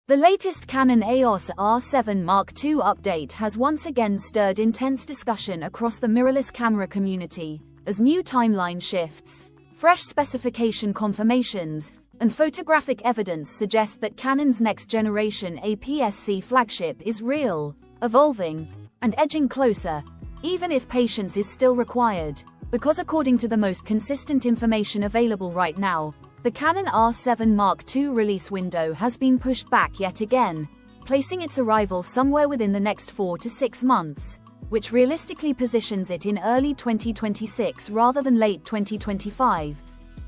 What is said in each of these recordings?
The latest Canon EOS R7 Mark II update has once again stirred intense discussion across the mirrorless camera community, as new timeline shifts, fresh specification confirmations, and photographic evidence suggest that Canon's next-generation APS-C flagship is real, evolving, and edging closer, even if patience is still required, because according to the most consistent information available right now, the Canon R7 Mark II release window has been pushed back yet again, placing its arrival somewhere within the next 4 to 6 months, which realistically positions it in early 2026 rather than late 2025.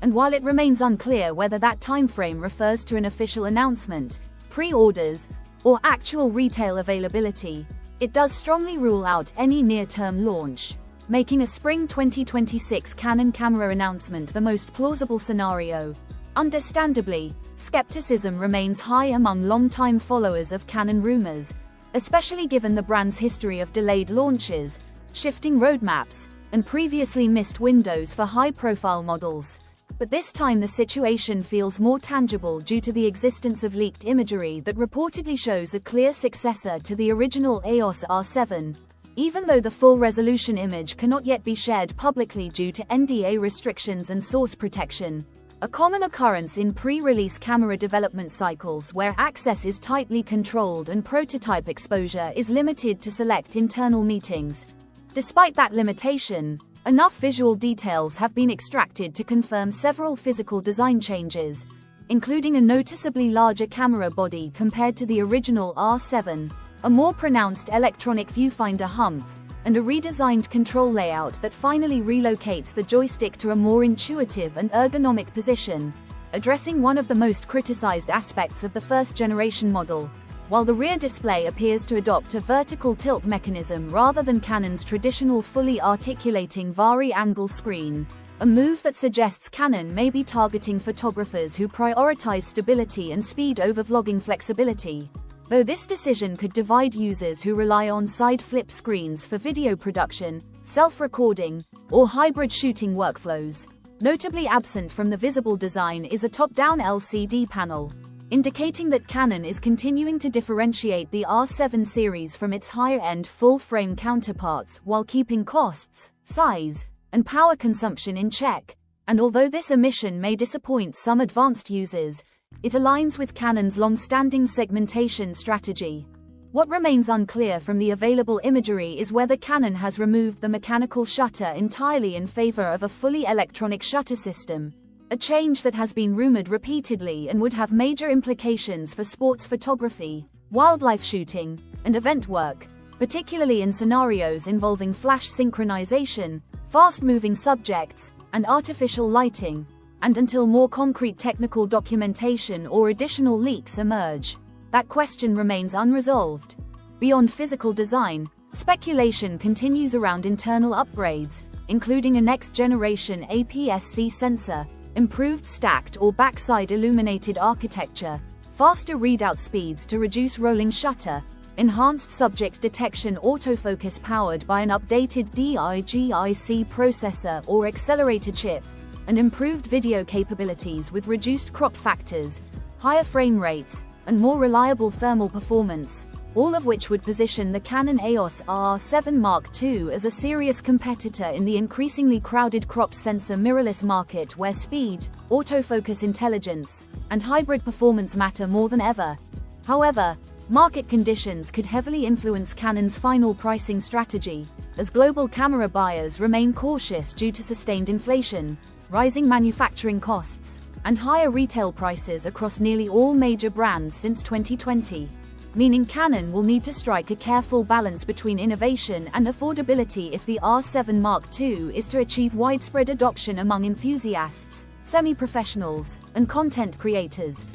And while it remains unclear whether that timeframe refers to an official announcement, pre-orders, or actual retail availability, it does strongly rule out any near-term launch, making a spring 2026 Canon camera announcement the most plausible scenario. Understandably, skepticism remains high among longtime followers of Canon rumors, especially given the brand's history of delayed launches, shifting roadmaps, and previously missed windows for high-profile models. But this time the situation feels more tangible due to the existence of leaked imagery that reportedly shows a clear successor to the original EOS R7. Even though the full-resolution image cannot yet be shared publicly due to NDA restrictions and source protection, a common occurrence in pre-release camera development cycles where access is tightly controlled and prototype exposure is limited to select internal meetings. Despite that limitation, enough visual details have been extracted to confirm several physical design changes, including a noticeably larger camera body compared to the original R7, a more pronounced electronic viewfinder hump, and a redesigned control layout that finally relocates the joystick to a more intuitive and ergonomic position, addressing one of the most criticized aspects of the first-generation model, while the rear display appears to adopt a vertical tilt mechanism rather than Canon's traditional fully articulating vari-angle screen, a move that suggests Canon may be targeting photographers who prioritize stability and speed over vlogging flexibility. Though this decision could divide users who rely on side flip screens for video production, self-recording, or hybrid shooting workflows. Notably absent from the visible design is a top-down LCD panel, indicating that Canon is continuing to differentiate the R7 series from its higher-end full-frame counterparts while keeping costs, size, and power consumption in check. And although this omission may disappoint some advanced users, it aligns with Canon's long-standing segmentation strategy. What remains unclear from the available imagery is whether Canon has removed the mechanical shutter entirely in favor of a fully electronic shutter system, a change that has been rumored repeatedly and would have major implications for sports photography, wildlife shooting, and event work, particularly in scenarios involving flash synchronization, fast-moving subjects, and artificial lighting. And until more concrete technical documentation or additional leaks emerge, that question remains unresolved. Beyond physical design, speculation continues around internal upgrades, including a next-generation APS-C sensor, improved stacked or backside illuminated architecture, faster readout speeds to reduce rolling shutter, enhanced subject detection autofocus powered by an updated DIGIC processor or accelerator chip, and improved video capabilities with reduced crop factors, higher frame rates, and more reliable thermal performance, all of which would position the Canon EOS R7 Mark II as a serious competitor in the increasingly crowded crop sensor mirrorless market where speed, autofocus intelligence, and hybrid performance matter more than ever. However, market conditions could heavily influence Canon's final pricing strategy, as global camera buyers remain cautious due to sustained inflation, rising manufacturing costs, and higher retail prices across nearly all major brands since 2020, meaning Canon will need to strike a careful balance between innovation and affordability if the R7 Mark II is to achieve widespread adoption among enthusiasts, semi-professionals, and content creators.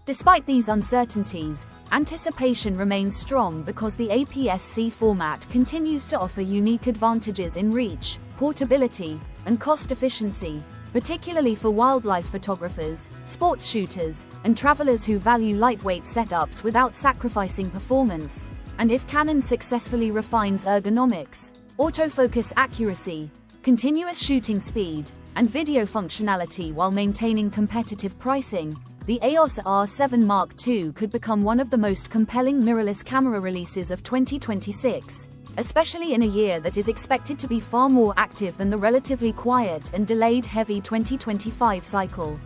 Despite these uncertainties, anticipation remains strong because the APS-C format continues to offer unique advantages in reach, portability, and cost efficiency, particularly for wildlife photographers, sports shooters, and travelers who value lightweight setups without sacrificing performance. And if Canon successfully refines ergonomics, autofocus accuracy, continuous shooting speed, and video functionality while maintaining competitive pricing, the EOS R7 Mark II could become one of the most compelling mirrorless camera releases of 2026, especially in a year that is expected to be far more active than the relatively quiet and delayed heavy 2025 cycle,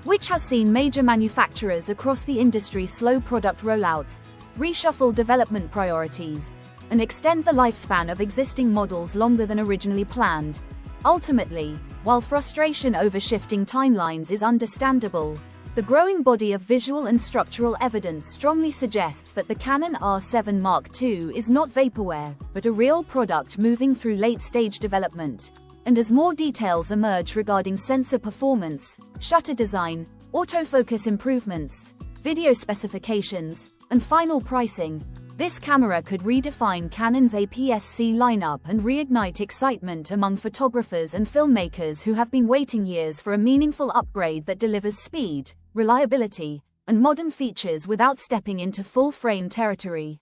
which has seen major manufacturers across the industry slow product rollouts, reshuffle development priorities, and extend the lifespan of existing models longer than originally planned. Ultimately, while frustration over shifting timelines is understandable, the growing body of visual and structural evidence strongly suggests that the Canon R7 Mark II is not vaporware, but a real product moving through late-stage development. And as more details emerge regarding sensor performance, shutter design, autofocus improvements, video specifications, and final pricing, this camera could redefine Canon's APS-C lineup and reignite excitement among photographers and filmmakers who have been waiting years for a meaningful upgrade that delivers speed, reliability, and modern features without stepping into full-frame territory.